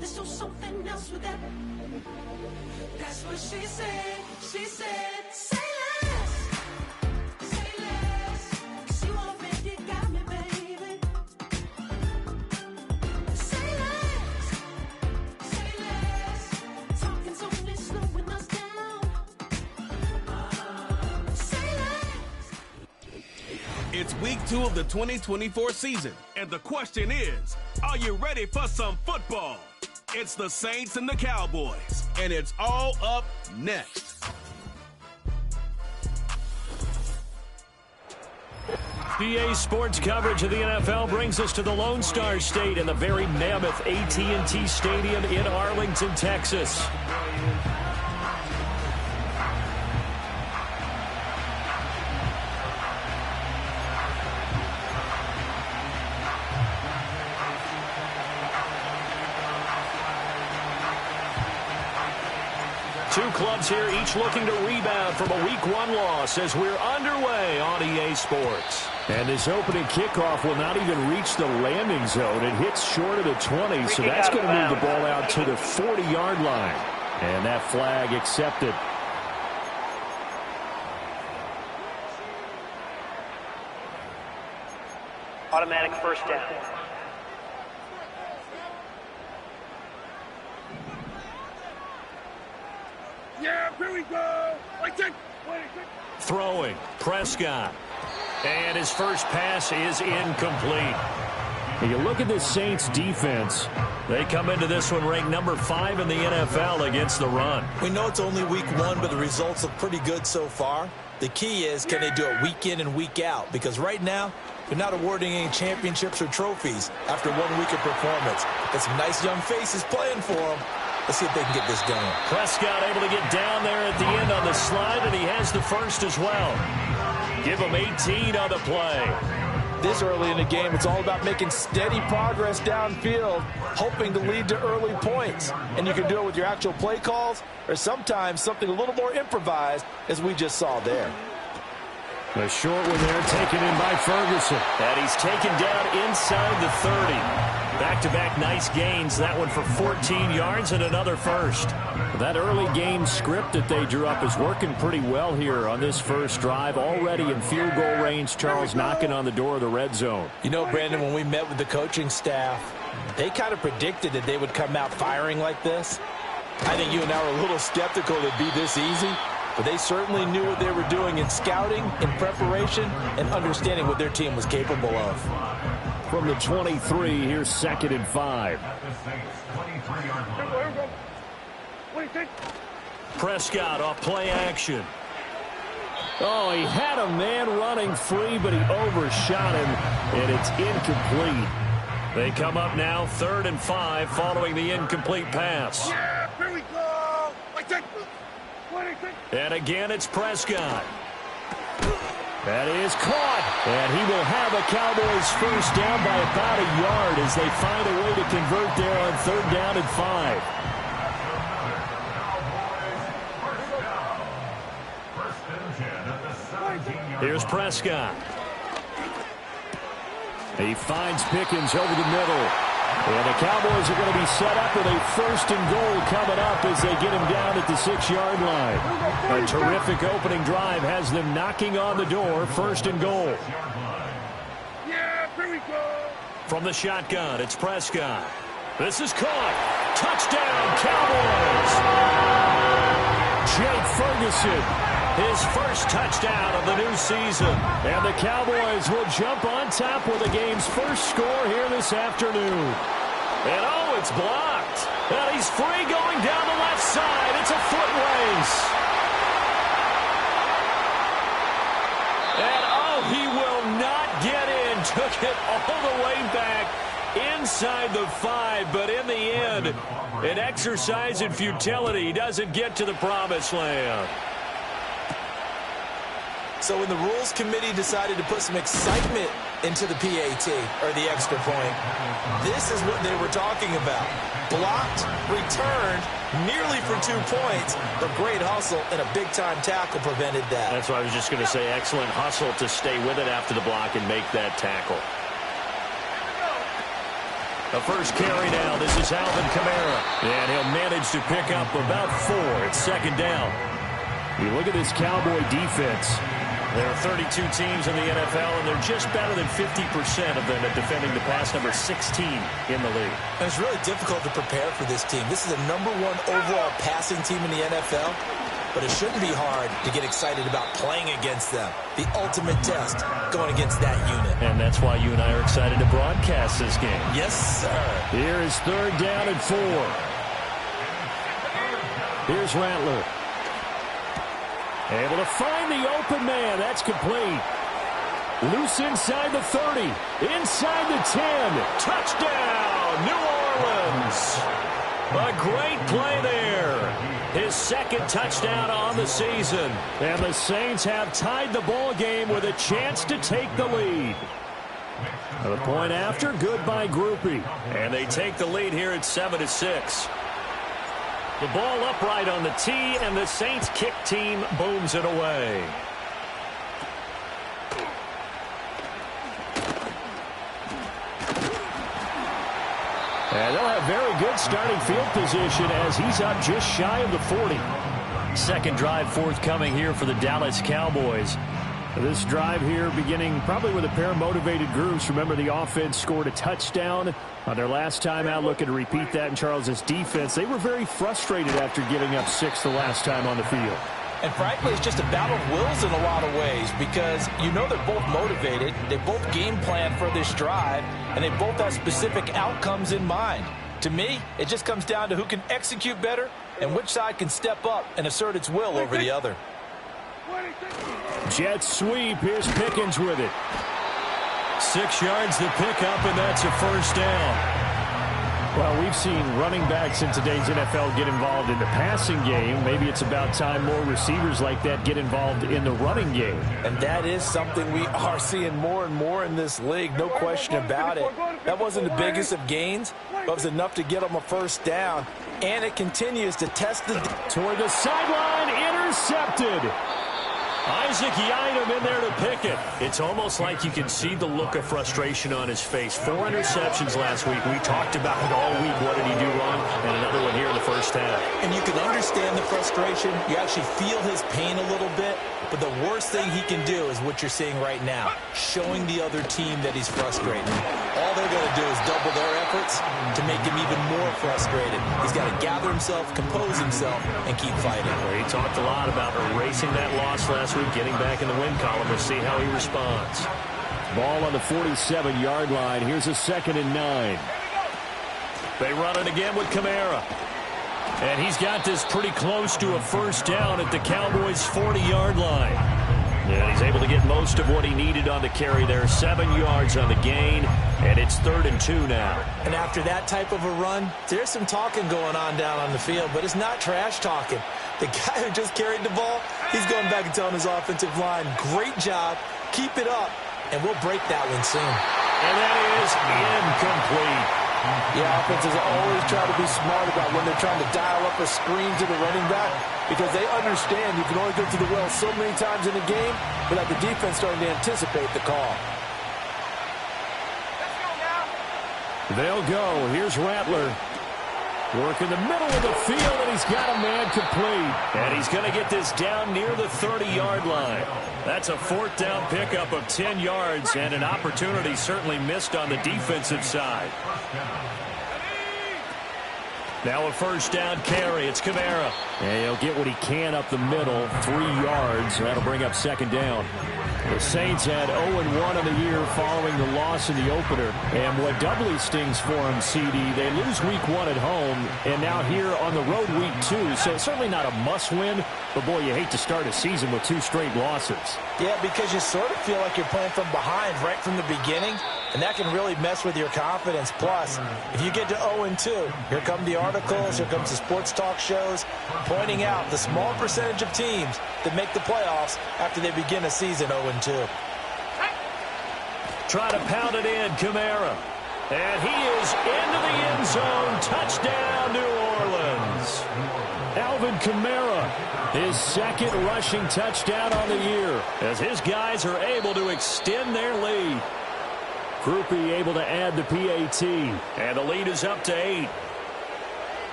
Let's do something else with that. That's what she said. She said, say less. Say less. 'Cause you already got me, baby. Say less. Say less. Talking's only slowing us down. Say less. It's week 2 of the 2024 season, and the question is, are you ready for some football? It's the Saints and the Cowboys, and it's all up next. BA Sports coverage of the NFL brings us to the Lone Star State in the very mammoth AT&T Stadium in Arlington, Texas. Two clubs here, each looking to rebound from a Week 1 loss as we're underway on EA Sports. And this opening kickoff will not even reach the landing zone. It hits short of the 20, so that's going to move the ball out to the 40-yard line. And that flag accepted. Automatic first down. Yeah, here we go. Throwing, Prescott. And his first pass is incomplete. You look at this Saints defense. They come into this one ranked number 5 in the NFL against the run. We know it's only week 1, but the results look pretty good so far. The key is, can they do it week in and week out? Because right now, they're not awarding any championships or trophies after 1 week of performance. Got some nice young faces playing for them. Let's see if they can get this going. Prescott able to get down there at the end on the slide, and he has the first as well. Give him 18 on the play. This early in the game, it's all about making steady progress downfield, hoping to lead to early points. And you can do it with your actual play calls, or sometimes something a little more improvised, as we just saw there. A short one there, taken in by Ferguson. And he's taken down inside the 30. Back-to-back nice gains. That one for 14 yards and another first. That early game script that they drew up is working pretty well here on this first drive. Already in field goal range, Charles knocking on the door of the red zone. You know, Brandon, when we met with the coaching staff, they kind of predicted that they would come out firing like this. I think you and I were a little skeptical it'd be this easy, but they certainly knew what they were doing in scouting, in preparation, and understanding what their team was capable of. From the 23, here's 2nd and 5. Prescott off play action. Oh, he had a man running free, but he overshot him, and it's incomplete. They come up now 3rd and 5 following the incomplete pass. Yeah, here we go. And again, it's Prescott. That is caught, and he will have a Cowboys first down by about a yard as they find a way to convert there on 3rd down and 5. Here's Prescott. He finds Pickens over the middle. And the Cowboys are going to be set up with a 1st and goal coming up as they get him down at the 6-yard line. A terrific opening drive has them knocking on the door. 1st and goal. Yeah, here we go. From the shotgun, it's Prescott. This is caught. Touchdown, Cowboys. Jake Ferguson, his first touchdown of the new season. And the Cowboys will jump on top with the game's first score here this afternoon. And oh, it's blocked. And he's free going down the left side. It's a foot race. And oh, he will not get in. Took it all the way back inside the 5. But in the end, an exercise in futility. He doesn't get to the promised land. So when the Rules Committee decided to put some excitement into the PAT, or the extra point, this is what they were talking about. Blocked, returned, nearly for 2 points, but great hustle and a big-time tackle prevented that. That's what I was just going to say. Excellent hustle to stay with it after the block and make that tackle. The first carry now. This is Alvin Kamara. And he'll manage to pick up about 4. It's second down. You look at this Cowboy defense. There are 32 teams in the NFL, and they're just better than 50% of them at defending the pass, number 16 in the league. And it's really difficult to prepare for this team. This is the number 1 overall passing team in the NFL, but it shouldn't be hard to get excited about playing against them. The ultimate test going against that unit. And that's why you and I are excited to broadcast this game. Yes, sir. Here is third down and 4. Here's Rattler. Able to find the open man. That's complete. Loose inside the 30. Inside the 10. Touchdown, New Orleans. A great play there. His second touchdown on the season. And the Saints have tied the ball game with a chance to take the lead. The point after, good by Groupie. And they take the lead here at 7-6. The ball upright on the tee, and the Saints kick team booms it away. And they'll have very good starting field position as he's up just shy of the 40. Second drive forthcoming here for the Dallas Cowboys. This drive here beginning probably with a pair of motivated groups. Remember, the offense scored a touchdown on their last time out, looking to repeat that in Charles' defense. They were very frustrated after giving up 6 the last time on the field. And frankly, it's just a battle of wills in a lot of ways because you know they're both motivated, they both game plan for this drive, and they both have specific outcomes in mind. To me, it just comes down to who can execute better and which side can step up and assert its will over the other. Jet sweep. Here's Pickens with it. 6 yards the pickup, and that's a first down. Well, we've seen running backs in today's NFL get involved in the passing game. Maybe it's about time more receivers like that get involved in the running game. And that is something we are seeing more and more in this league, no question about it. That wasn't the biggest of gains, but it was enough to get them a first down. And it continues to test the... Toward the sideline, intercepted. Isaac Yiadom in there to pick it. It's almost like you can see the look of frustration on his face. 4 interceptions last week. We talked about it all week. What did he do wrong? And another one here in the first half. And you can understand the frustration. You actually feel his pain a little bit. But the worst thing he can do is what you're seeing right now, showing the other team that he's frustrated. All they're going to do is double their efforts to make him even more frustrated. He's got to gather himself, compose himself, and keep fighting. Well, he talked a lot about erasing that loss last week, getting back in the win column. We'll see how he responds. Ball on the 47-yard line. Here's a 2nd and 9. They run it again with Kamara. And he's got this pretty close to a first down at the Cowboys' 40-yard line. And he's able to get most of what he needed on the carry there. 7 yards on the gain, and it's 3rd and 2 now. And after that type of a run, there's some talking going on down on the field, but it's not trash talking. The guy who just carried the ball, he's going back and telling his offensive line, great job, keep it up, and we'll break that one soon. And that is incomplete. Yeah, offenses always try to be smart about when they're trying to dial up a screen to the running back because they understand you can only get to the well so many times in a game without the defense starting to anticipate the call. They'll go. Here's Rattler. Work in the middle of the field, and he's got a man complete. And he's going to get this down near the 30-yard line. That's a 4th down pickup of 10 yards, and an opportunity certainly missed on the defensive side. Now a first down carry. It's Kamara. And he'll get what he can up the middle, 3 yards. That'll bring up 2nd down. The Saints had 0-1 in the year following the loss in the opener. And what doubly stings for them, CD, they lose week 1 at home, and now here on the road week 2. So it's certainly not a must-win, but boy, you hate to start a season with 2 straight losses. Yeah, because you sort of feel like you're playing from behind right from the beginning, and that can really mess with your confidence. Plus, if you get to 0-2, here come the articles, here comes the sports talk shows, pointing out the small percentage of teams that make the playoffs after they begin a season 0-2. Try to pound it in, Kamara. And he is into the end zone. Touchdown, New Orleans. Alvin Kamara, his 2nd rushing touchdown on the year, as his guys are able to extend their lead. Groupie able to add the PAT. And the lead is up to 8.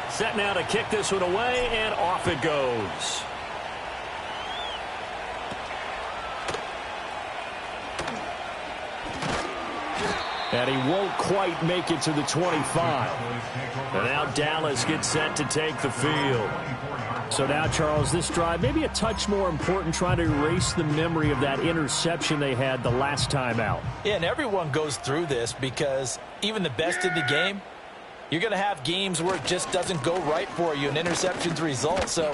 Set now to kick this one away, and off it goes. And he won't quite make it to the 25. And now Dallas gets set to take the field. So now, Charles, this drive maybe a touch more important, trying to erase the memory of that interception they had the last time out. Yeah, and everyone goes through this because even the best in the game, you're going to have games where it just doesn't go right for you, and interceptions result. So,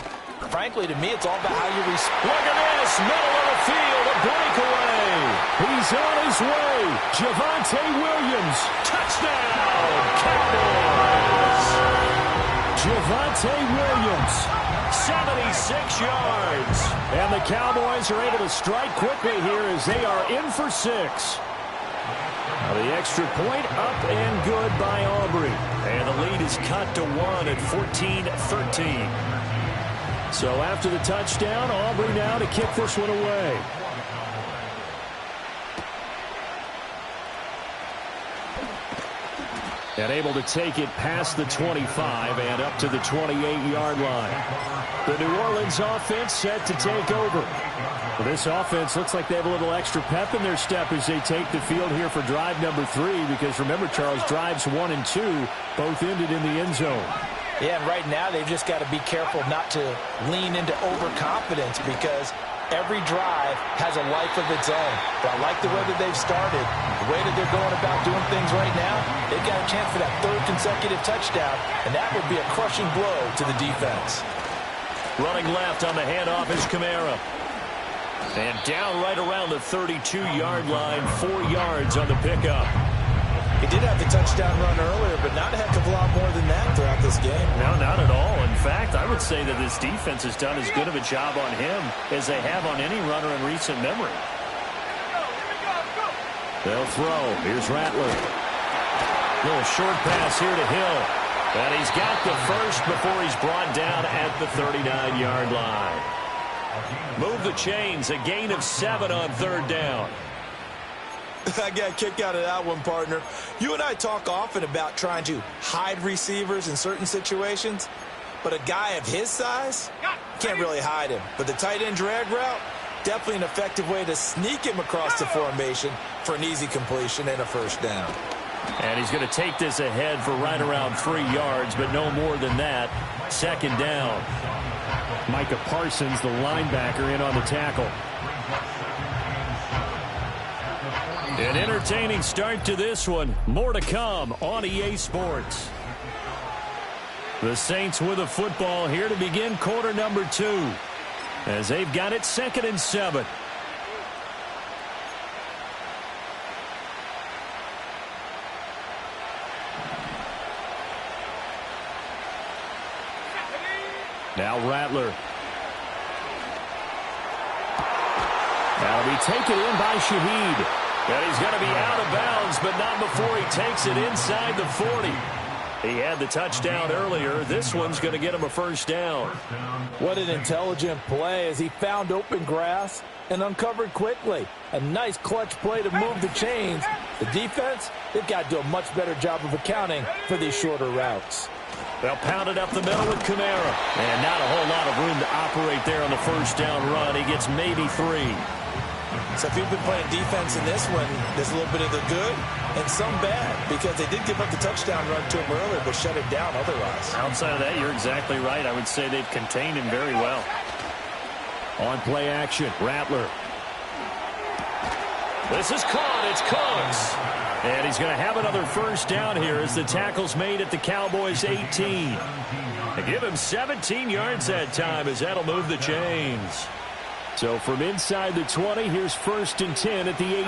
frankly, to me, it's all about how you respond. Look at this, middle of the field, a breakaway. He's on his way. Javonte Williams. Touchdown, Cowboys. Javonte Williams. 76 yards. And the Cowboys are able to strike quickly here as they are in for 6. The extra point up and good by Aubrey. And the lead is cut to 1 at 14-13. So after the touchdown, Aubrey now to kick this one away. And able to take it past the 25 and up to the 28-yard line. The New Orleans offense set to take over. Well, this offense looks like they have a little extra pep in their step as they take the field here for drive number 3, because remember, Charles, drives 1 and 2 both ended in the end zone. Yeah, and right now they've just got to be careful not to lean into overconfidence, because every drive has a life of its own. But I like the way that they've started, the way that they're going about doing things right now. They've got a chance for that 3rd consecutive touchdown, and that would be a crushing blow to the defense. Running left on the handoff is Kamara. And down right around the 32-yard line, 4 yards on the pickup. He did have the touchdown run earlier, but not a heck of a lot more than that throughout this game. No, not at all. In fact, I would say that this defense has done as good of a job on him as they have on any runner in recent memory. They'll throw. Here's Rattler. Little short pass here to Hill. And he's got the first before he's brought down at the 39-yard line. Move the chains, a gain of 7 on 3rd down. I got a kick out of that one, partner. You and I talk often about trying to hide receivers in certain situations, but a guy of his size can't really hide him. But the tight end drag route, definitely an effective way to sneak him across the formation for an easy completion and a 1st down. And he's going to take this ahead for right around 3 yards, but no more than that. 2nd down. Micah Parsons, the linebacker, in on the tackle. An entertaining start to this one. More to come on EA Sports. The Saints with a football here to begin quarter number 2, as they've got it 2nd and 7. Now Rattler. That'll be taken in by Shaheed. And he's going to be out of bounds, but not before he takes it inside the 40. He had the touchdown earlier. This one's going to get him a 1st down. What an intelligent play as he found open grass and uncovered quickly. A nice clutch play to move the chains. The defense, they've got to do a much better job of accounting for these shorter routes. They'll pound it up the middle with Kamara. And not a whole lot of room to operate there on the 1st down run. He gets maybe 3. So if you've been playing defense in this one, there's a little bit of the good and some bad, because they did give up the touchdown run to him earlier, but shut it down otherwise. Outside of that, you're exactly right. I would say they've contained him very well. On play action, Rattler. This is caught. It's Cooks. And he's going to have another 1st down here as the tackle's made at the Cowboys' 18. They give him 17 yards that time, as that'll move the chains. So from inside the 20, here's 1st and 10 at the 8.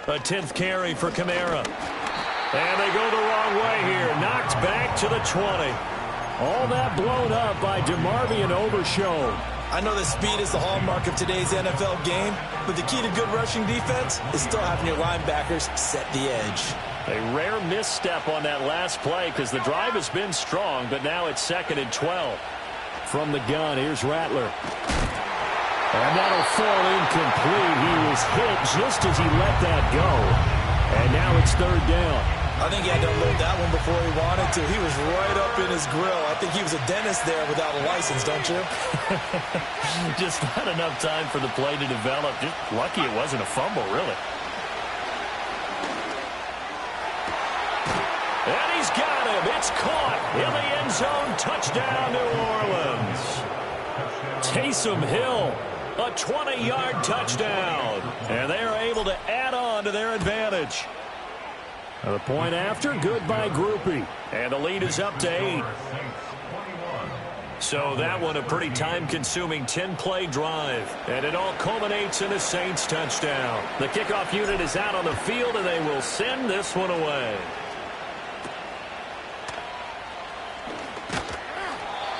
A 10th carry for Kamara. And they go the wrong way here. Knocked back to the 20. All that blown up by DeMarvion Overshown. I know that speed is the hallmark of today's NFL game, but the key to good rushing defense is still having your linebackers set the edge. A rare misstep on that last play because the drive has been strong, but now it's 2nd and 12. From the gun, here's Rattler. And that'll fall incomplete. He was hit just as he let that go. And now it's 3rd down. I think he had to unload that one before he wanted to. He was right up in his grill. I think he was a dentist there without a license, don't you? Just not enough time for the play to develop. Just lucky it wasn't a fumble, really. And he's got him. It's caught in the end zone. Touchdown, New Orleans. Taysom Hill, a 20-yard touchdown. And they are able to add on to their advantage. The point after, good by Groupie. And the lead is up to 8. So that one a pretty time-consuming 10-play drive. And it all culminates in a Saints touchdown. The kickoff unit is out on the field, and they will send this one away.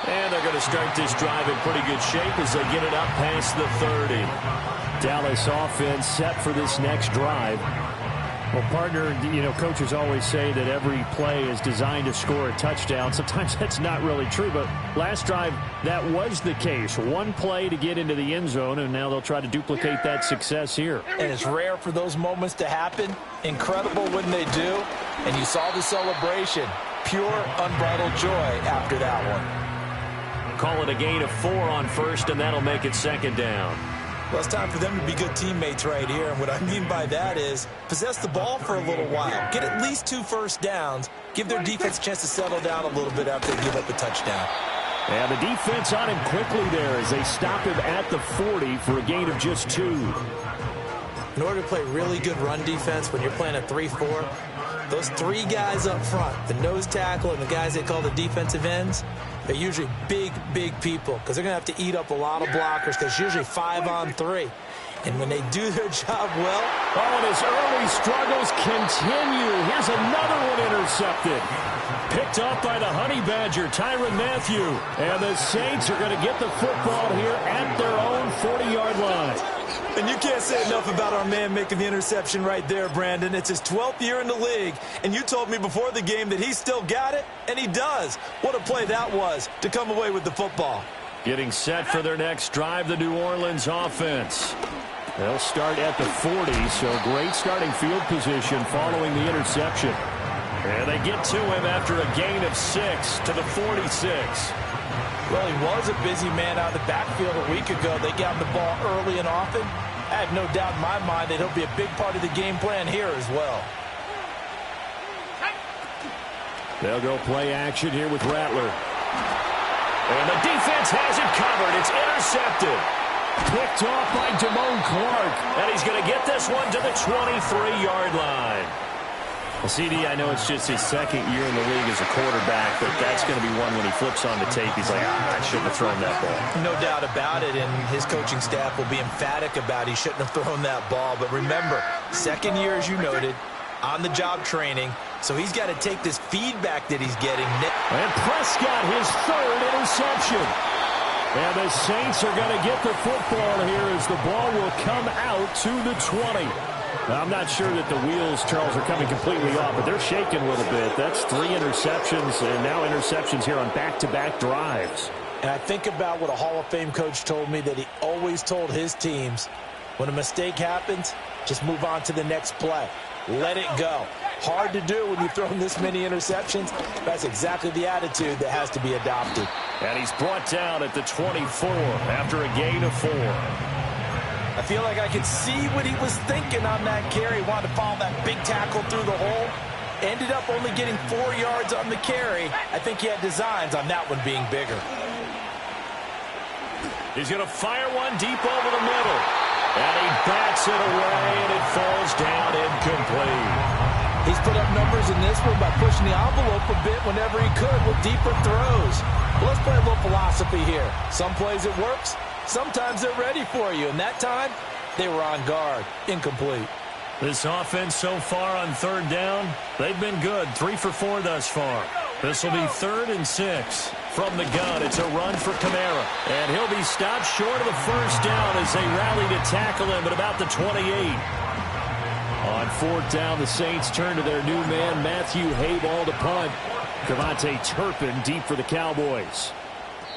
And they're going to start this drive in pretty good shape as they get it up past the 30. Dallas offense set for this next drive. Well, partner, coaches always say that every play is designed to score a touchdown. Sometimes that's not really true, but last drive, that was the case. One play to get into the end zone, and now they'll try to duplicate that success here. And it's rare for those moments to happen. Incredible when they do. And you saw the celebration. Pure, unbridled joy after that one. Call it a gain of 4 on 1st, and that'll make it 2nd down. Well, it's time for them to be good teammates right here. And what I mean by that is possess the ball for a little while. Get at least 2 first downs. Give their defense a chance to settle down a little bit after they give up a touchdown. And the defense on him quickly there as they stop him at the 40 for a gain of just 2. In order to play really good run defense when you're playing a 3-4, those 3 guys up front, the nose tackle and the guys they call the defensive ends, they're usually big, big people because they're going to have to eat up a lot of blockers because it's usually 5 on 3. And when they do their job well... Oh, and his early struggles continue. Here's another one intercepted. Picked off by the Honey Badger, Tyrann Mathieu. And the Saints are going to get the football here at their own 40-yard line. And you can't say enough about our man making the interception right there, Brandon. It's his 12th year in the league, and you told me before the game that he still got it, and he does. What a play that was to come away with the football. Getting set for their next drive, the New Orleans offense. They'll start at the 40, so great starting field position following the interception. And they get to him after a gain of 6 to the 46. Well, he was a busy man out of the backfield a week ago. They got him the ball early and often. I have no doubt in my mind that he'll be a big part of the game plan here as well. They'll go play action here with Rattler. And the defense has it covered. It's intercepted. Picked off by Damone Clark. And he's going to get this one to the 23-yard line. Well, CD, I know it's just his 2nd year in the league as a quarterback, but that's going to be one when he flips on the tape, he's like, I shouldn't have thrown that ball. No doubt about it, and his coaching staff will be emphatic about he shouldn't have thrown that ball. But remember, 2nd year, as you noted, on-the-job training, so he's got to take this feedback that he's getting. And Prescott, his 3rd interception. And the Saints are going to get the football here as the ball will come out to the 20. Now, I'm not sure that the wheels, Charles, are coming completely off, but they're shaking a little bit. That's 3 interceptions, and now interceptions here on back-to-back drives. And I think about what a Hall of Fame coach told me that he always told his teams, when a mistake happens, just move on to the next play. Let it go. Hard to do when you've thrown this many interceptions. That's exactly the attitude that has to be adopted. And he's brought down at the 24 after a gain of 4. I feel like I could see what he was thinking on that carry. Wanted to follow that big tackle through the hole. Ended up only getting 4 yards on the carry. I think he had designs on that one being bigger. He's going to fire one deep over the middle. And he bats it away, and it falls down incomplete. He's put up numbers in this one by pushing the envelope a bit whenever he could with deeper throws. Well, let's play a little philosophy here. Some plays it works, Sometimes they're ready for you, and that time, they were on guard. Incomplete. This offense so far on third down, they've been good. 3 for 4 thus far. This will be 3rd and 6. From the gun, it's a run for Kamara. And he'll be stopped short of the first down as they rally to tackle him at about the 28. On 4th down, the Saints turn to their new man, Matthew Hayball, to punt. Cavante Turpin deep for the Cowboys.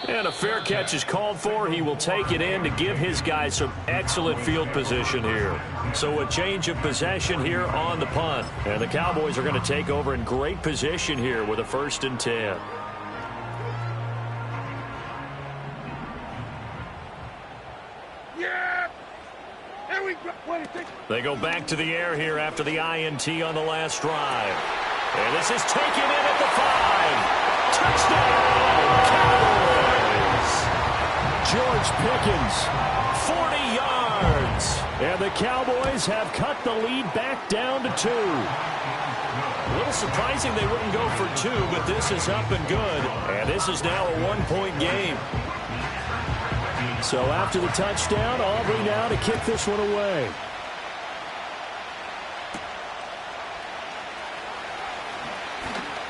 And a fair catch is called for. He will take it in to give his guys some excellent field position here. So a change of possession here on the punt. And the Cowboys are going to take over in great position here with a 1st and 10. Yeah! Here we go. They go back to the air here after the INT on the last drive. And this is taken in at the 5. Touchdown, Cowboys! George Pickens, 40 yards. And the Cowboys have cut the lead back down to 2. A little surprising they wouldn't go for 2, but this is up and good. And this is now a 1-point game. So after the touchdown, Aubrey now to kick this one away.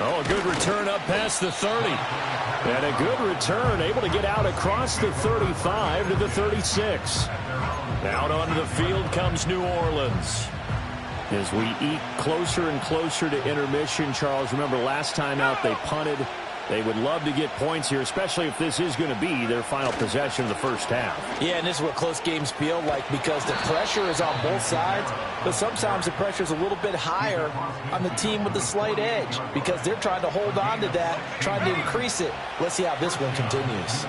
Oh, a good return up past the 30. And a good return, able to get out across the 35 to the 36. Out onto the field comes New Orleans. As we eke closer and closer to intermission, Charles, remember last time out they punted. They would love to get points here, especially if this is going to be their final possession of the first half. Yeah, and this is what close games feel like because the pressure is on both sides, but sometimes the pressure is a little bit higher on the team with the slight edge because they're trying to hold on to that, trying to increase it. Let's see how this one continues.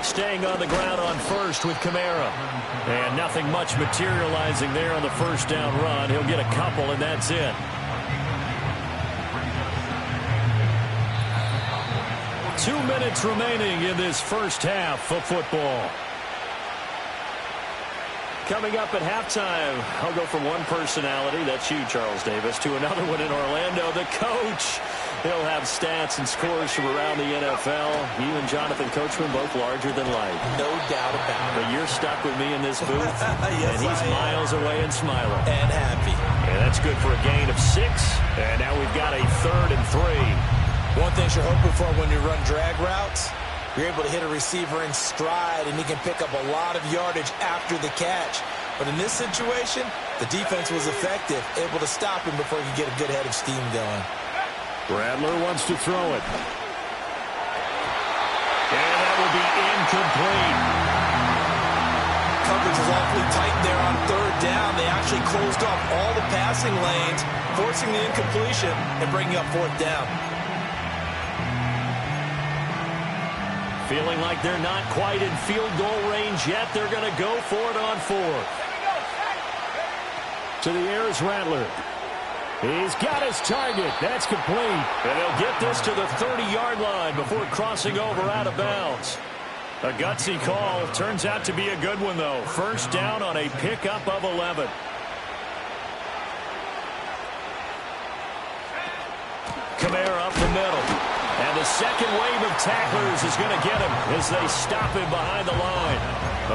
Staying on the ground on first with Kamara. And nothing much materializing there on the first down run. He'll get a couple, and that's it. Two minutes remaining in this first half of football. Coming up at halftime, I'll go from one personality, that's you, Charles Davis, to another one in Orlando, the coach. He'll have stats and scores from around the NFL. You and Jonathan Coachman both larger than life. No doubt about it. But you're stuck with me in this booth, yes, and he's miles away and smiling. And happy. And that's good for a gain of 6. And now we've got a 3rd and 3. One thing you're hoping for when you run drag routes, you're able to hit a receiver in stride, and he can pick up a lot of yardage after the catch. But in this situation, the defense was effective, able to stop him before he could get a good head of steam going. Rattler wants to throw it. And that will be incomplete. Coverage was awfully tight there on 3rd down. They actually closed off all the passing lanes, forcing the incompletion and bringing up 4th down. Feeling like they're not quite in field goal range yet. They're going to go for it on 4th. To the air is Rattler. He's got his target. That's complete. And he'll get this to the 30-yard line before crossing over out of bounds. A gutsy call. Turns out to be a good one, though. First down on a pickup of 11. Kamara up the middle. And the second wave of tacklers is going to get him as they stop him behind the line.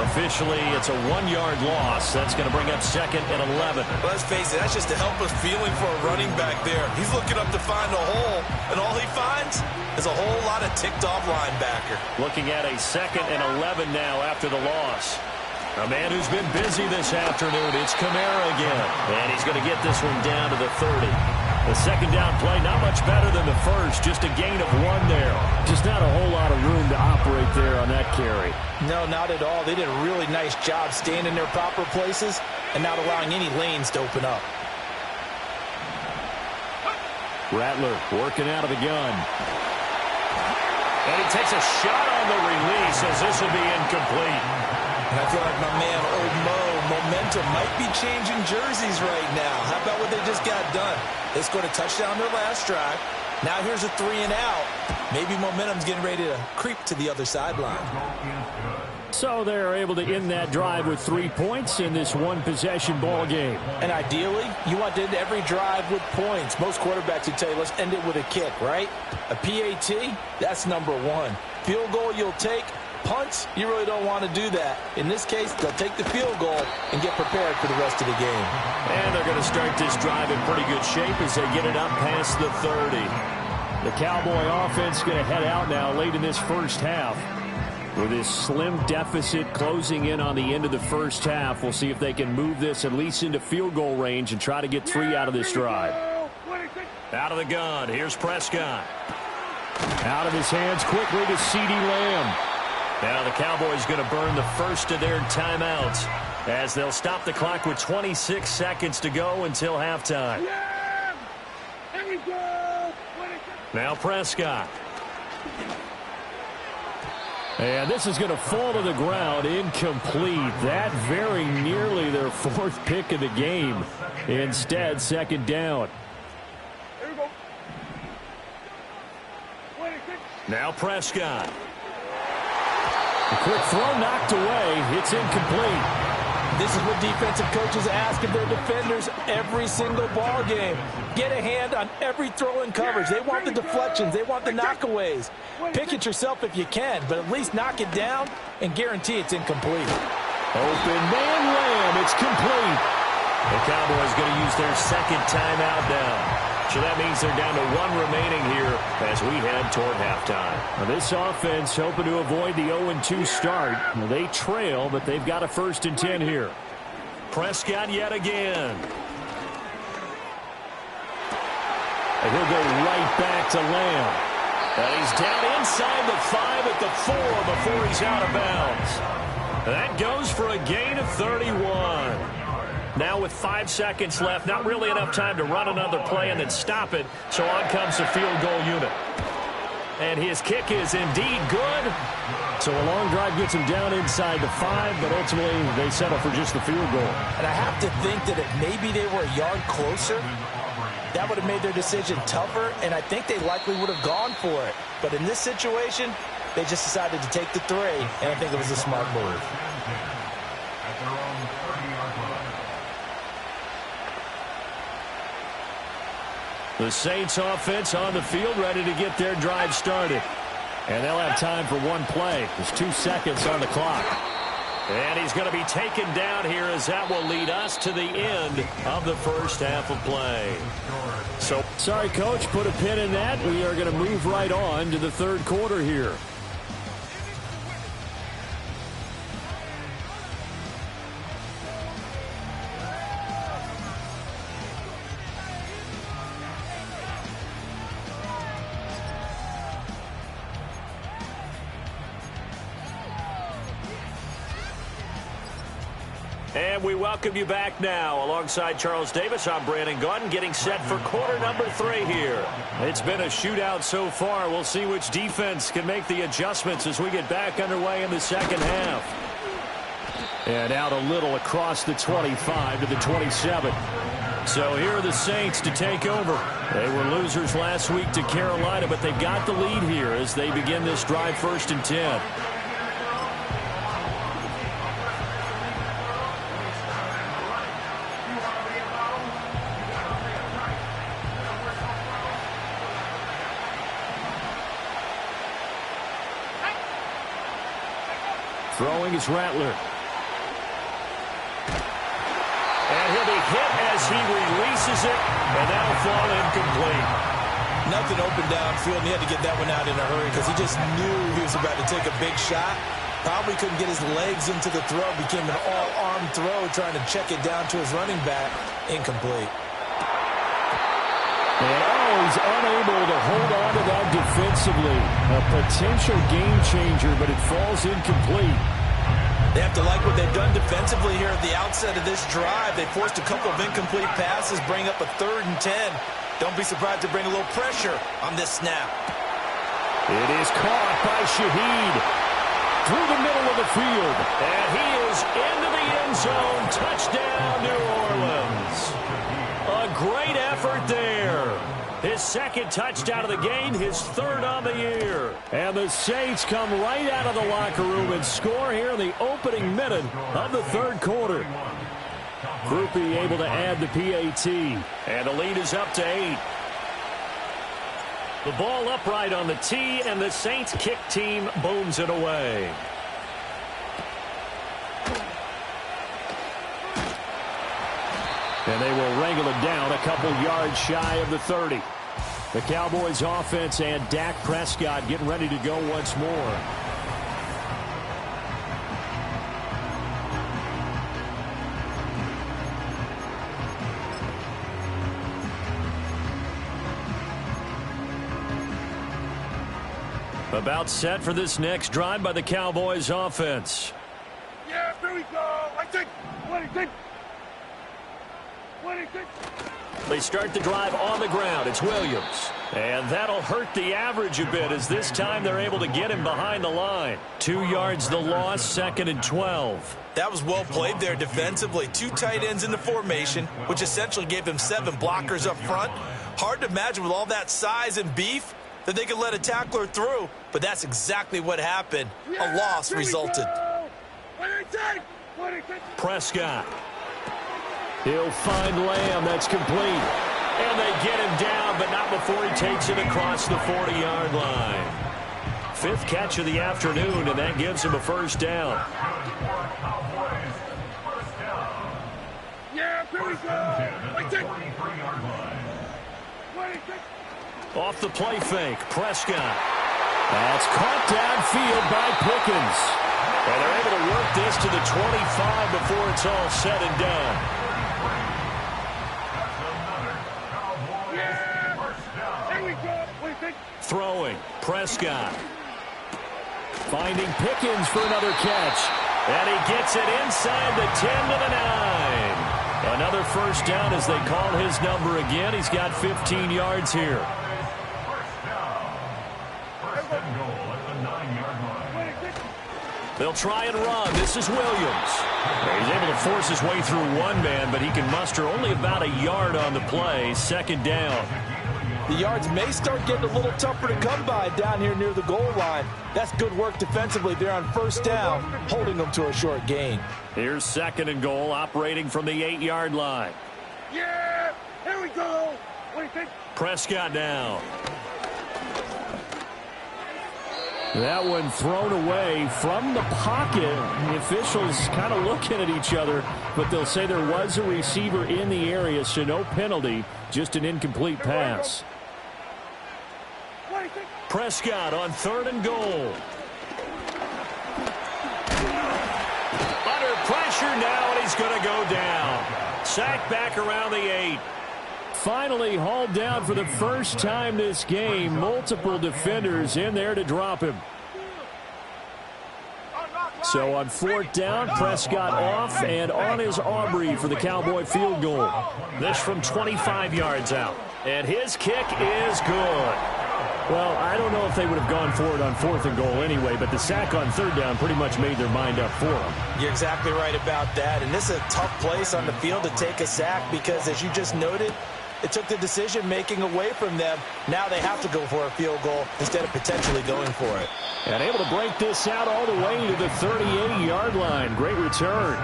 Officially, it's a 1-yard loss. That's going to bring up 2nd and 11. Let's face it, that's just a helpless feeling for a running back there. He's looking up to find a hole, and all he finds is a whole lot of ticked-off linebacker. Looking at a 2nd and 11 now after the loss. A man who's been busy this afternoon, it's Kamara again. And he's going to get this one down to the 30. The second down play, not much better than the first. Just a gain of 1 there. Just not a whole lot of room to operate there on that carry. No, not at all. They did a really nice job staying in their proper places and not allowing any lanes to open up. Rattler working out of the gun. And he takes a shot on the release as this will be incomplete. And I feel like my man, Old Mo, momentum might be changing jerseys right now. How about what they just got done? They scored a touchdown their last drive. Now here's a 3 and out. Maybe momentum's getting ready to creep to the other sideline. So they're able to end that drive with 3 points in this one-possession ball game. And ideally, you want to end every drive with points. Most quarterbacks would tell you, let's end it with a kick, right? A PAT, that's number one. Field goal you'll take. Punts, you really don't want to do that. In this case, they'll take the field goal and get prepared for the rest of the game. And they're going to start this drive in pretty good shape as they get it up past the 30. The Cowboy offense going to head out now late in this first half. With this slim deficit closing in on the end of the first half, we'll see if they can move this at least into field goal range and try to get 3 out of this drive. Out of the gun, here's Prescott. Out of his hands quickly to CeeDee Lamb. Now the Cowboys going to burn the first of their timeouts as they'll stop the clock with 26 seconds to go until halftime. Now Prescott. And this is going to fall to the ground, incomplete. That very nearly their 4th pick of the game. Instead, second down. Now Prescott. A quick throw knocked away. It's incomplete. This is what defensive coaches ask of their defenders every single ball game. Get a hand on every throw in coverage. They want the deflections. They want the knockaways. Pick it yourself if you can, but at least knock it down and guarantee it's incomplete. Open man Lamb. It's complete. The Cowboys going to use their second timeout now. So that means they're down to 1 remaining here as we head toward halftime. Now this offense hoping to avoid the 0-2 start. They trail, but they've got a 1st and 10 here. Prescott yet again. And he'll go right back to Lamb. And he's down inside the 5 at the 4 before he's out of bounds. That goes for a gain of 31. Now with 5 seconds left, not really enough time to run another play and then stop it. So on comes the field goal unit. And his kick is indeed good. So a long drive gets him down inside the 5, but ultimately they settle for just the field goal. And I have to think that if maybe they were a yard closer, that would have made their decision tougher, and I think they likely would have gone for it. But in this situation, they just decided to take the 3, and I think it was a smart move. The Saints offense on the field ready to get their drive started. And they'll have time for 1 play. There's 2 seconds on the clock. And he's going to be taken down here as that will lead us to the end of the first half of play. So, sorry, Coach, put a pin in that. We are going to move right on to the 3rd quarter here. And we welcome you back now. Alongside Charles Davis, I'm Brandon Gaudin, getting set for quarter number 3 here. It's been a shootout so far. We'll see which defense can make the adjustments as we get back underway in the second half. And out a little across the 25 to the 27. So here are the Saints to take over. They were losers last week to Carolina, but they got the lead here as they begin this drive 1st and 10. Throwing is Rattler. And he'll be hit as he releases it, and that'll fall incomplete. Nothing open downfield, and he had to get that one out in a hurry because he just knew he was about to take a big shot. Probably couldn't get his legs into the throw. Became an all-arm throw, trying to check it down to his running back. Incomplete. And he's unable to hold on to that defensively. A potential game changer, but it falls incomplete. They have to like what they've done defensively here at the outset of this drive. They forced a couple of incomplete passes, bring up a 3rd and 10. Don't be surprised to bring a little pressure on this snap. It is caught by Shaheed through the middle of the field. And he is into the end zone. Touchdown, New Orleans. A great effort there. His second touchdown of the game, his third on the year. And the Saints come right out of the locker room and score here in the opening minute of the third quarter. Groupie able to add the PAT. And the lead is up to 8. The ball upright on the tee, and the Saints kick team booms it away. And they will wrangle it down a couple yards shy of the 30. The Cowboys offense and Dak Prescott getting ready to go once more. About set for this next drive by the Cowboys offense. Yeah, here we go. I think 26. They start the drive on the ground. It's Williams. And that'll hurt the average a bit as this time they're able to get him behind the line. 2 yards the loss, 2nd and 12. That was well played there defensively. 2 tight ends in the formation, which essentially gave them 7 blockers up front. Hard to imagine with all that size and beef that they could let a tackler through, but that's exactly what happened. A loss resulted. Prescott. He'll find Lamb. That's complete. And they get him down, but not before he takes it across the 40-yard line. 5th catch of the afternoon, and that gives him a first down. Yeah, here we go. Off the play fake, Prescott. That's caught downfield by Pickens. And they're able to work this to the 25 before it's all said and done. Throwing, Prescott. Finding Pickens for another catch. And he gets it inside the 10 to the 9. Another first down as they call his number again. He's got 15 yards here. They'll try and run. This is Williams. He's able to force his way through one man, but he can muster only about a yard on the play. 2nd down. The yards may start getting a little tougher to come by down here near the goal line. That's good work defensively there on first down, holding them to a short gain. Here's 2nd and goal, operating from the 8-yard line. Yeah, here we go. Prescott down. That one thrown away from the pocket. The officials kind of looking at each other, but they'll say there was a receiver in the area, so no penalty, just an incomplete pass. Prescott on 3rd and goal. Under pressure now, and he's going to go down. Sacked back around the 8. Finally hauled down for the first time this game. Multiple defenders in there to drop him. So on 4th down, Prescott off and on his Aubrey for the Cowboy field goal. This from 25 yards out. And his kick is good. Well, I don't know if they would have gone for it on 4th and goal anyway, but the sack on 3rd down pretty much made their mind up for them. You're exactly right about that. And this is a tough place on the field to take a sack because, as you just noted, it took the decision-making away from them. Now they have to go for a field goal instead of potentially going for it. And able to break this out all the way to the 38-yard line. Great return.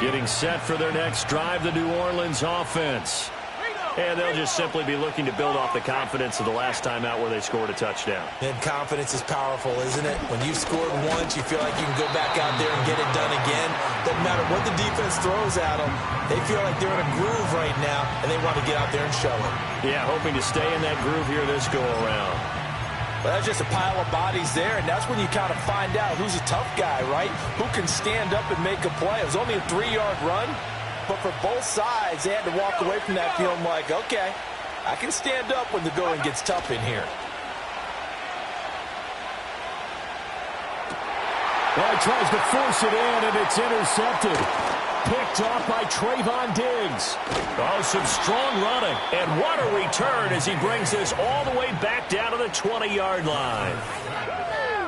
Getting set for their next drive, the New Orleans offense. And they'll just simply be looking to build off the confidence of the last time out where they scored a touchdown. And confidence is powerful, isn't it? When you scored once, you feel like you can go back out there and get it done again. Doesn't matter what the defense throws at them. They feel like they're in a groove right now, and they want to get out there and show it. Yeah, hoping to stay in that groove here this go-around. But that's just a pile of bodies there, and that's when you kind of find out who's a tough guy, right? Who can stand up and make a play. It was only a 3-yard run, but for both sides, they had to walk away from that feeling like, okay, I can stand up when the going gets tough in here. Well, he tries to force it in, and it's intercepted. Picked off by Trayvon Diggs. Oh, some strong running. And what a return as he brings this all the way back down to the 20-yard line.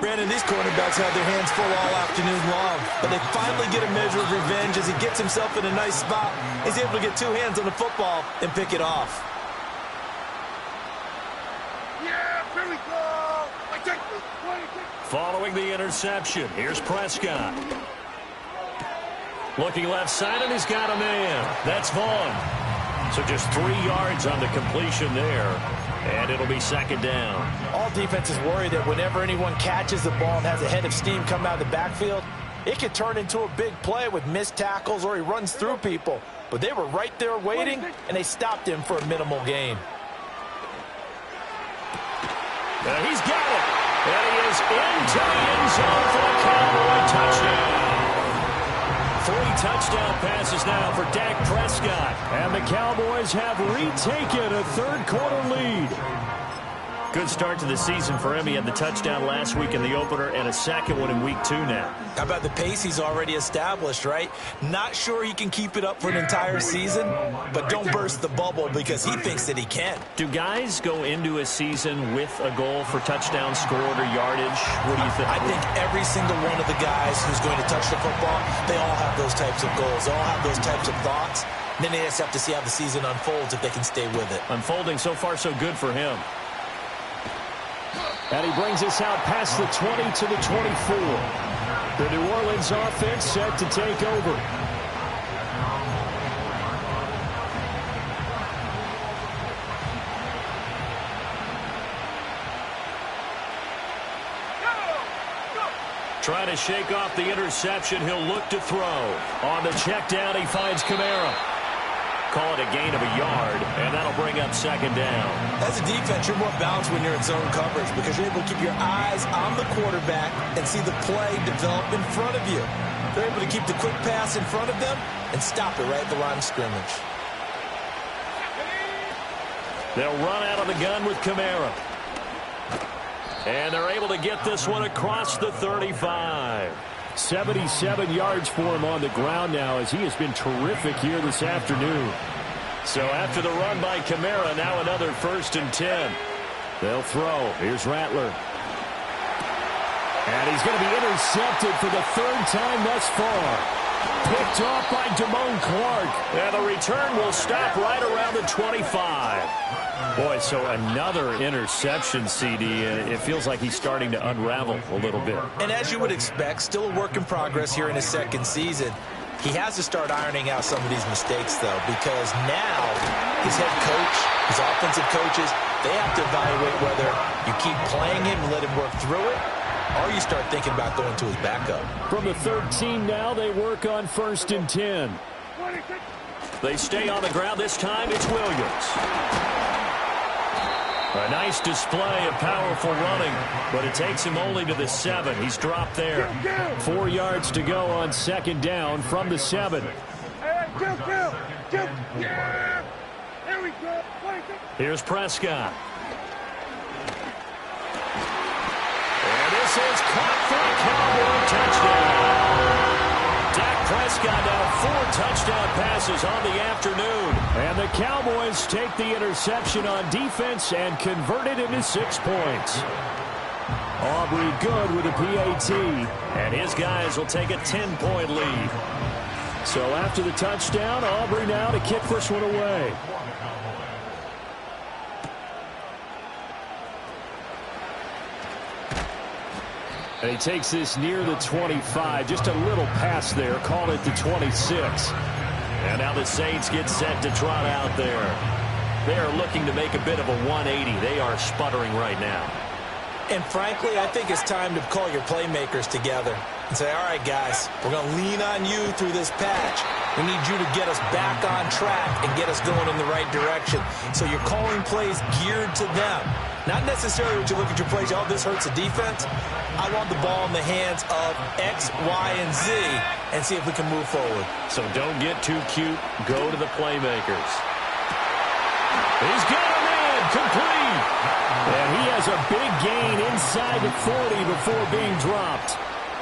Brandon, these quarterbacks had their hands full all afternoon long, but they finally get a measure of revenge as he gets himself in a nice spot. He's able to get two hands on the football and pick it off. Yeah, here we go. Following the interception, here's Prescott. Looking left side, and he's got a man. That's Vaughn. So just 3 yards on the completion there, and it'll be second down. All defenses worry that whenever anyone catches the ball and has a head of steam come out of the backfield, it could turn into a big play with missed tackles or he runs through people. But they were right there waiting, and they stopped him for a minimal gain. He's got it. And he is into the end zone for the Cowboy touchdown. 3 touchdown passes now for Dak Prescott. And the Cowboys have retaken a third-quarter lead. Good start to the season for him. He had the touchdown last week in the opener and a second one in week 2 now. How about the pace he's already established, right? Not sure he can keep it up for an entire season, but don't burst the bubble because he thinks that he can. Do guys go into a season with a goal for touchdown scored or yardage? What do you think? I think every single one of the guys who's going to touch the football, they all have those types of goals. They all have those types of thoughts. And then they just have to see how the season unfolds if they can stay with it. Unfolding so far so good for him. And he brings us out past the 20 to the 24. The New Orleans offense set to take over. Trying to shake off the interception. He'll look to throw. On the check down, he finds Kamara. Call it a gain of a yard, and that'll bring up second down. As a defense, you're more balanced when you're in zone coverage because you're able to keep your eyes on the quarterback and see the play develop in front of you. They're able to keep the quick pass in front of them and stop it right at the line of scrimmage. They'll run out of the gun with Kamara. And they're able to get this one across the 35. 77 yards for him on the ground now as he has been terrific here this afternoon. So after the run by Kamara, now another 1st and 10. They'll throw. Here's Rattler. And he's going to be intercepted for the 3rd time thus far. Picked off by Damone Clark. And the return will stop right around the 25. Boy, so another interception, CD, and it feels like he's starting to unravel a little bit. And as you would expect, still a work in progress here in his 2nd season. He has to start ironing out some of these mistakes, though, because now his head coach, his offensive coaches, they have to evaluate whether you keep playing him and let him work through it, or you start thinking about going to his backup. From the 13 now, they work on 1st and 10. They stay on the ground. This time it's Williams. A nice display of powerful running, but it takes him only to the 7. He's dropped there. 4 yards to go on 2nd down from the 7. Yeah. Here we go. Here's Prescott. And this is caught for a Cowboy touchdown. Dak Prescott now 4 touchdown passes on the afternoon. And the Cowboys take the interception on defense and convert it into 6 points. Aubrey good with a PAT. And his guys will take a 10-point lead. So after the touchdown, Aubrey now to kick this one away. And he takes this near the 25. Just a little pass there. Call it the 26. And now the Saints get set to trot out there. They are looking to make a bit of a 180. They are sputtering right now. And frankly, I think it's time to call your playmakers together and say, all right, guys, we're going to lean on you through this patch. We need you to get us back on track and get us going in the right direction. So you're calling plays geared to them. Not necessarily when you look at your plays, oh, this hurts the defense. I want the ball in the hands of X, Y, and Z and see if we can move forward. So don't get too cute. Go to the playmakers. He's got a man complete. And he has a big gain inside the 40 before being dropped.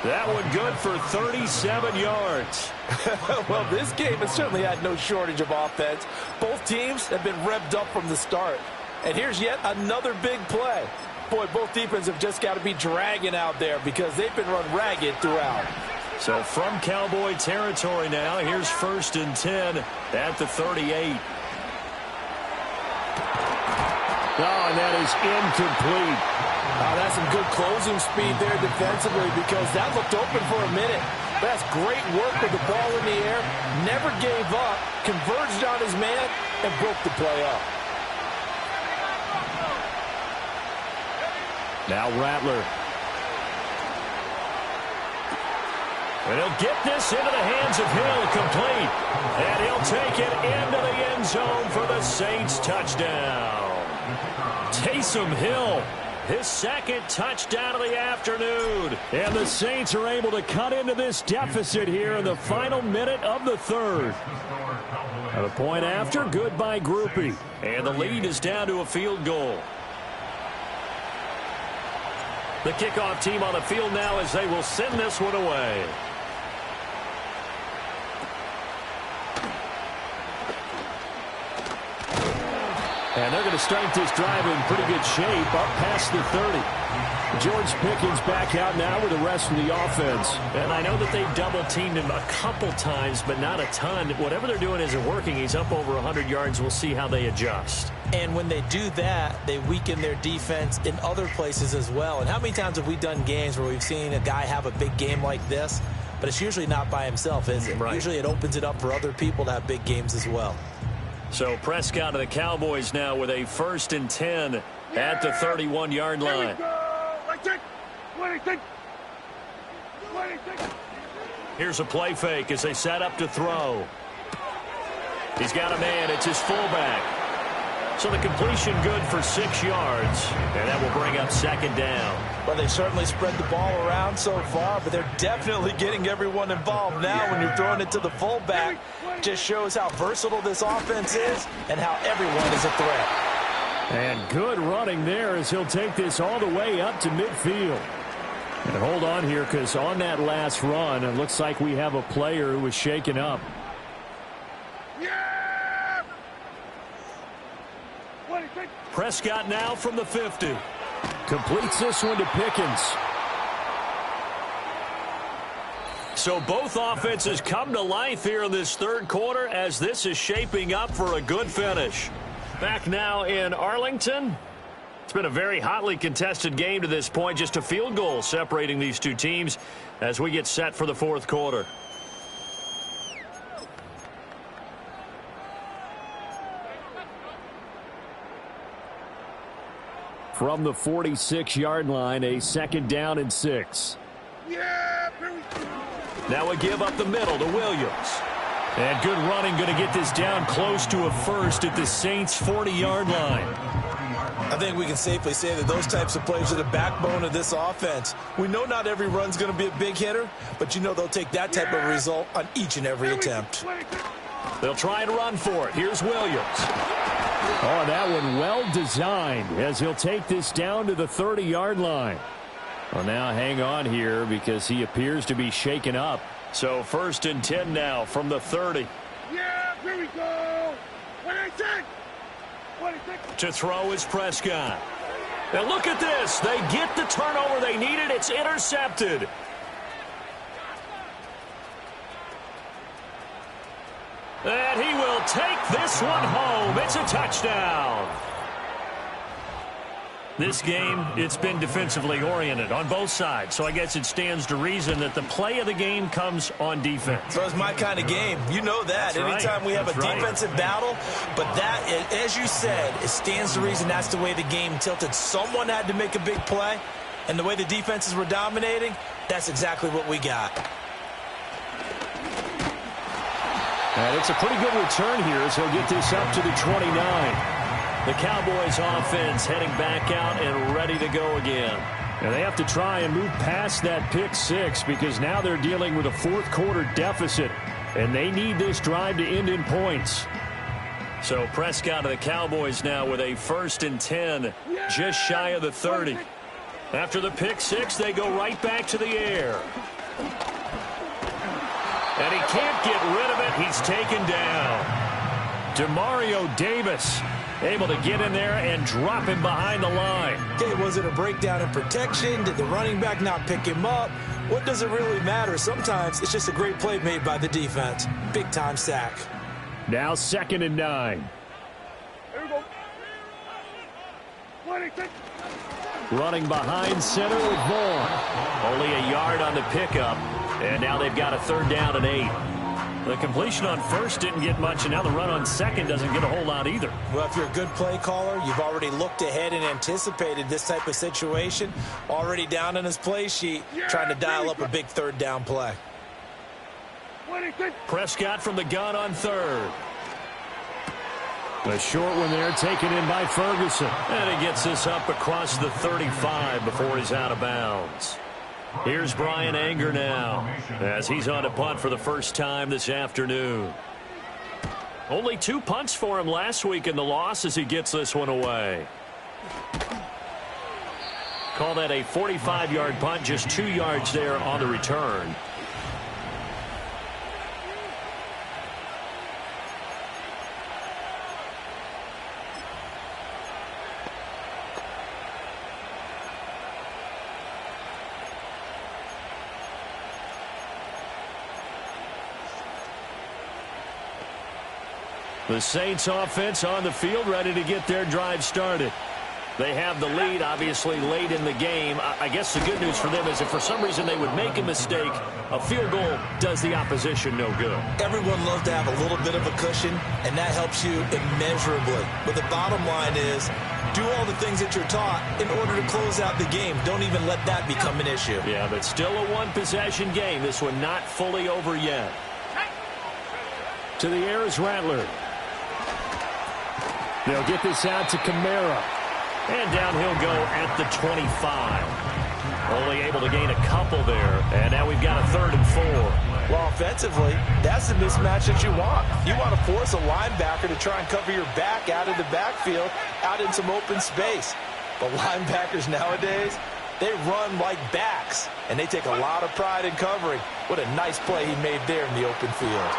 That one good for 37 yards. Well, this game has certainly had no shortage of offense. Both teams have been revved up from the start. And here's yet another big play. boy, both defenses have just got to be dragging out there because they've been run ragged throughout. So from Cowboy territory now, here's 1st and 10 at the 38. Oh, and that is incomplete. That's some good closing speed there defensively because that looked open for a minute. That's great work with the ball in the air. Never gave up, converged on his man, and broke the play up. Now Rattler. And he'll get this into the hands of Hill, complete. And he'll take it into the end zone for the Saints touchdown. Taysom Hill, his 2nd touchdown of the afternoon. And the Saints are able to cut into this deficit here in the final minute of the 3rd. At a point after, good by Groupie. And the lead is down to a field goal. The kickoff team on the field now as they will send this one away. And they're going to start this drive in pretty good shape up past the 30. George Pickens back out now with the rest of the offense. And I know that they double-teamed him a couple times, but not a ton. Whatever they're doing isn't working. He's up over 100 yards. We'll see how they adjust. And when they do that, they weaken their defense in other places as well. And how many times have we done games where we've seen a guy have a big game like this, but it's usually not by himself, is it? Right. Usually it opens it up for other people to have big games as well. So Prescott of the Cowboys now with a 1st and 10 at the 31-yard line. Here's a play fake as they set up to throw. He's got a man. It's his fullback. So the completion good for 6 yards, and that will bring up 2nd down. Well, they certainly spread the ball around so far, but they're definitely getting everyone involved now when you're throwing it to the fullback. Just shows how versatile this offense is and how everyone is a threat. And good running there as he'll take this all the way up to midfield. And hold on here because on that last run, it looks like we have a player who was shaken up. Prescott now from the 50. Completes this one to Pickens. So both offenses come to life here in this 3rd quarter as this is shaping up for a good finish. Back now in Arlington. It's been a very hotly contested game to this point. Just a field goal separating these two teams as we get set for the 4th quarter. From the 46-yard line, a 2nd down and 6. Now a give up the middle to Williams. And good running, going to get this down close to a 1st at the Saints' 40-yard line. I think we can safely say that those types of plays are the backbone of this offense. We know not every run's going to be a big hitter, but you know they'll take that type of result on each and every attempt. They'll try and run for it. Here's Williams. Oh, that one well designed as he'll take this down to the 30-yard line. Well, now hang on here because he appears to be shaken up. So 1st and 10 now from the 30. Yeah, here we go. To throw is Prescott. Now look at this. They get the turnover they needed. It's intercepted. And he will take this one home. It's a touchdown. This game, it's been defensively oriented on both sides. So I guess it stands to reason that the play of the game comes on defense. So it's my kind of game. You know that. That's Anytime right. we have That's a right. defensive battle. But that, as you said, it stands to reason that's the way the game tilted. Someone had to make a big play. And the way the defenses were dominating, that's exactly what we got. And it's a pretty good return here as he'll get this up to the 29. The Cowboys offense heading back out and ready to go again. And they have to try and move past that pick 6 because now they're dealing with a 4th quarter deficit. And they need this drive to end in points. So Prescott of the Cowboys now with a 1st and 10, just shy of the 30. After the pick 6, they go right back to the air. And he can't get rid of it. He's taken down. Demario Davis Able to get in there and drop him behind the line. Okay, was it a breakdown in protection? Did the running back not pick him up? What does it really matter? Sometimes it's just a great play made by the defense. Big-time sack. Now 2nd and 9. Here we go. 26. Running behind center with Vaughn. Only a yard on the pickup. And now they've got a 3rd down and 8. The completion on 1st didn't get much, and now the run on 2nd doesn't get a whole lot either. Well, if you're a good play caller, you've already looked ahead and anticipated this type of situation. Already down in his play sheet, trying to dial up a big 3rd down play. 26. Prescott from the gun on 3rd. The short one there taken in by Ferguson. And he gets this up across the 35 before he's out of bounds. Here's Brian Anger now as he's on a punt for the first time this afternoon. Only 2 punts for him last week in the loss as he gets this one away. Call that a 45-yard punt, just 2 yards there on the return. The Saints offense on the field, ready to get their drive started. They have the lead, obviously, late in the game. I guess the good news for them is if for some reason they would make a mistake, a field goal does the opposition no good. Everyone loves to have a little bit of a cushion, and that helps you immeasurably. But the bottom line is, do all the things that you're taught in order to close out the game. Don't even let that become an issue. Yeah, but still a one-possession game. This one not fully over yet. To the air is Rattler. They'll get this out to Kamara. And down he'll go at the 25. Only able to gain a couple there. And now we've got a 3rd and 4. Well, offensively, that's the mismatch that you want. You want to force a linebacker to try and cover your back out of the backfield, out in some open space. But linebackers nowadays, they run like backs, and they take a lot of pride in covering. What a nice play he made there in the open field.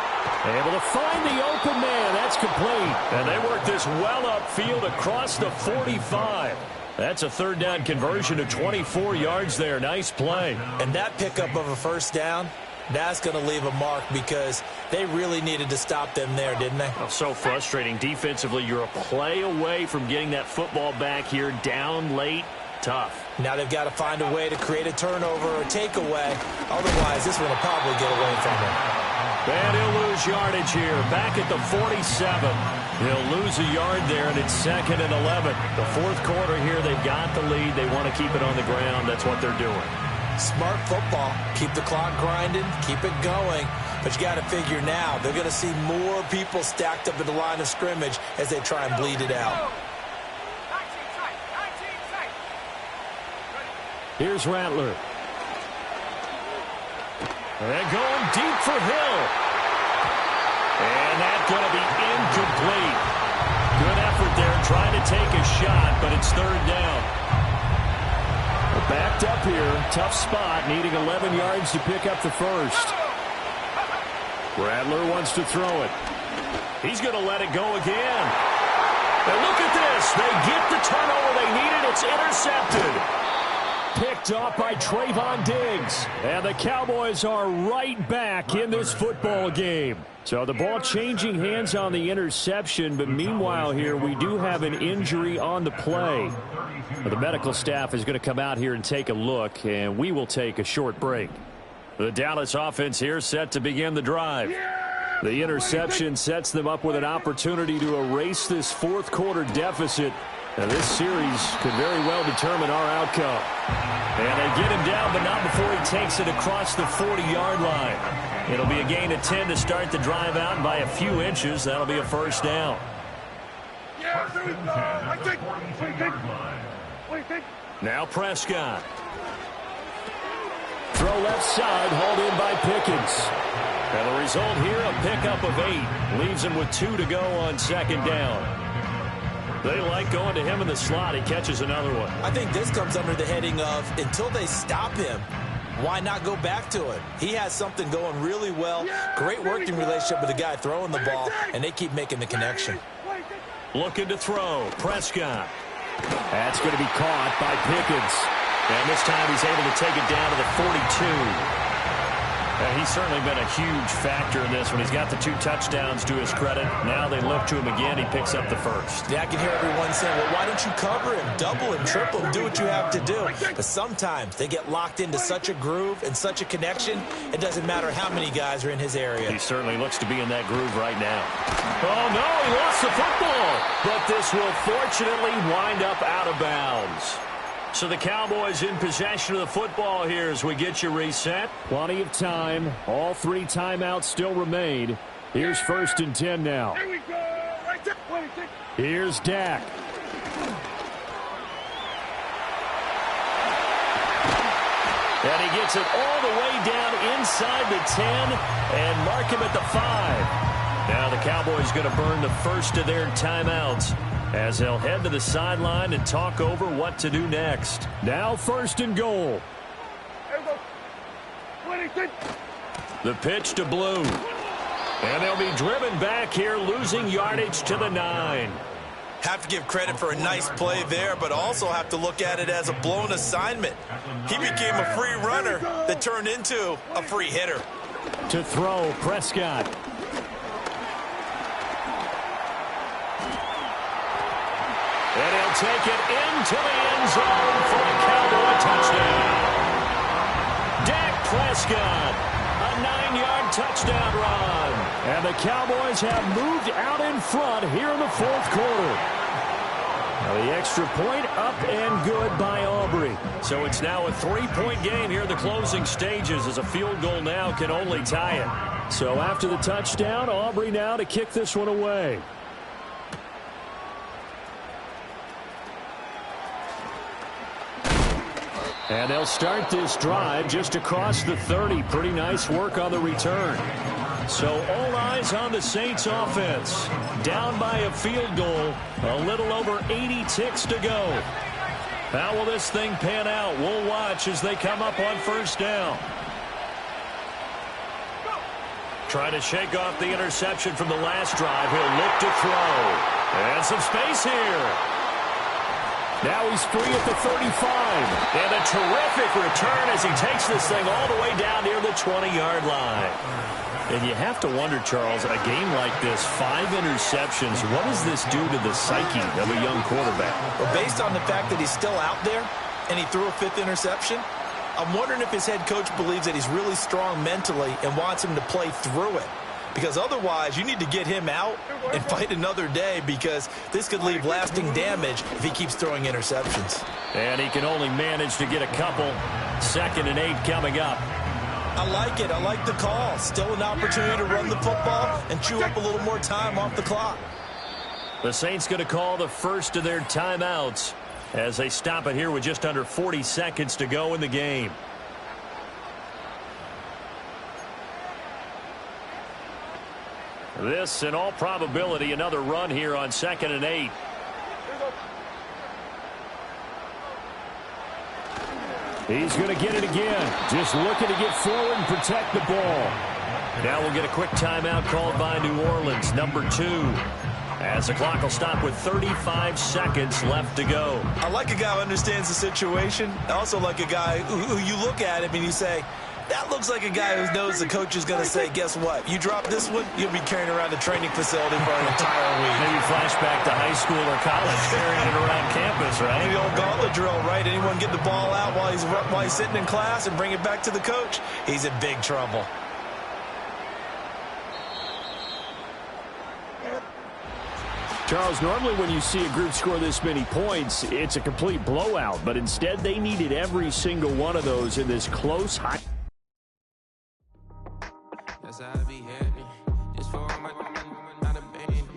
Able to find the open man. That's complete. And they work this well upfield across the 45. That's a 3rd down conversion of 24 yards there. Nice play. And that pickup of a 1st down, that's going to leave a mark because they really needed to stop them there, didn't they? Oh, so frustrating. Defensively, you're a play away from getting that football back here down late. Tough. Now they've got to find a way to create a turnover or takeaway. Otherwise, this one will probably get away from him. And he'll lose yardage here. Back at the 47. He'll lose a yard there, and it's 2nd and 11. The 4th quarter here, they've got the lead. They want to keep it on the ground. That's what they're doing. Smart football. Keep the clock grinding. Keep it going. But you got to figure now, they're going to see more people stacked up at the line of scrimmage as they try and bleed it out. Here's Rattler. And going deep for Hill. And that's going to be incomplete. Good effort there trying to take a shot, but it's 3rd down. We're backed up here. Tough spot, needing 11 yards to pick up the 1st. Rattler wants to throw it. He's going to let it go again. And look at this. They get the turnover they needed. It's intercepted. Picked off by Trayvon Diggs. And the Cowboys are right back in this football game. So the ball changing hands on the interception, but meanwhile here we do have an injury on the play. The medical staff is going to come out here and take a look, and we will take a short break. The Dallas offense here set to begin the drive. The interception sets them up with an opportunity to erase this 4th quarter deficit. And this series could very well determine our outcome. And they get him down, but not before he takes it across the 40-yard line. It'll be a gain of 10 to start the drive out, and by a few inches, that'll be a 1st down. Now Prescott. Throw left side, hauled in by Pickens. And the result here, a pickup of 8. Leaves him with 2 to go on 2nd down. They like going to him in the slot. He catches another one. I think this comes under the heading of until they stop him, why not go back to it? He has something going really well. Great working relationship with the guy throwing the ball, and they keep making the connection. Looking to throw. Prescott. That's going to be caught by Pickens. And this time he's able to take it down to the 42. He's certainly been a huge factor in this one. He's got the 2 touchdowns to his credit. Now they look to him again. He picks up the first. Yeah, I can hear everyone saying, well, why don't you cover him, double him, triple him, do what you have to do. But sometimes they get locked into such a groove and such a connection, it doesn't matter how many guys are in his area. He certainly looks to be in that groove right now. Oh, no, he lost the football. But this will fortunately wind up out of bounds. So the Cowboys in possession of the football here as we get you reset. Plenty of time. All 3 timeouts still remain. Here's 1st and 10 now. Here we go. Right there. Here's Dak. And he gets it all the way down inside the 10 and mark him at the 5. Now the Cowboys going to burn the first of their timeouts as they'll head to the sideline and talk over what to do next. Now 1st and goal. The pitch to Blue. And they'll be driven back here, losing yardage to the 9. Have to give credit for a nice play there, but also have to look at it as a blown assignment. He became a free runner that turned into a free hitter. To throw, Prescott. And he'll take it into the end zone for a Cowboy touchdown. Dak Prescott, a 9-yard touchdown run. And the Cowboys have moved out in front here in the 4th quarter. Now the extra point up and good by Aubrey. So it's now a 3-point game here in the closing stages as a field goal now can only tie it. So after the touchdown, Aubrey now to kick this one away. And they'll start this drive just across the 30. Pretty nice work on the return. So all eyes on the Saints offense. Down by a field goal. A little over 80 ticks to go. How will this thing pan out? We'll watch as they come up on 1st down. Trying to shake off the interception from the last drive. He'll look to throw. And some space here. Now he's free at the 35. And a terrific return as he takes this thing all the way down near the 20-yard line. And you have to wonder, Charles, a game like this, 5 interceptions, what does this do to the psyche of a young quarterback? Well, based on the fact that he's still out there and he threw a 5th interception, I'm wondering if his head coach believes that he's really strong mentally and wants him to play through it. Because otherwise, you need to get him out and fight another day because this could leave lasting damage if he keeps throwing interceptions. And he can only manage to get a couple. 2nd and 8 coming up. I like it. I like the call. Still an opportunity to run the football and chew up a little more time off the clock. The Saints going to call the first of their timeouts as they stop it here with just under 40 seconds to go in the game. This, in all probability, another run here on 2nd and 8. He's going to get it again. Just looking to get forward and protect the ball. Now we'll get a quick timeout called by New Orleans, number 2. As the clock will stop with 35 seconds left to go. I like a guy who understands the situation. I also like a guy who you look at him and you say, that looks like a guy who knows the coach is going to say, guess what? You drop this one, you'll be carrying around a training facility for an entire week. Maybe flashback to high school or college, carrying it around campus, right? Maybe the old gauntlet drill, right? Anyone get the ball out while he's sitting in class and bring it back to the coach? He's in big trouble. Charles, normally when you see a group score this many points, it's a complete blowout. But instead, they needed every single one of those in this close, high. That's how I be happy. Just for all my not a band.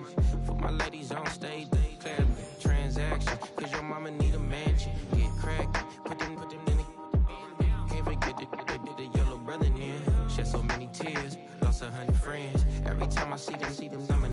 For my ladies on stage, they clear transaction. Cause your mama need a mansion. Get cracked, put them in the can't forget the yellow brother in. Shed so many tears, lost 100 friends. Every time I see them, I'm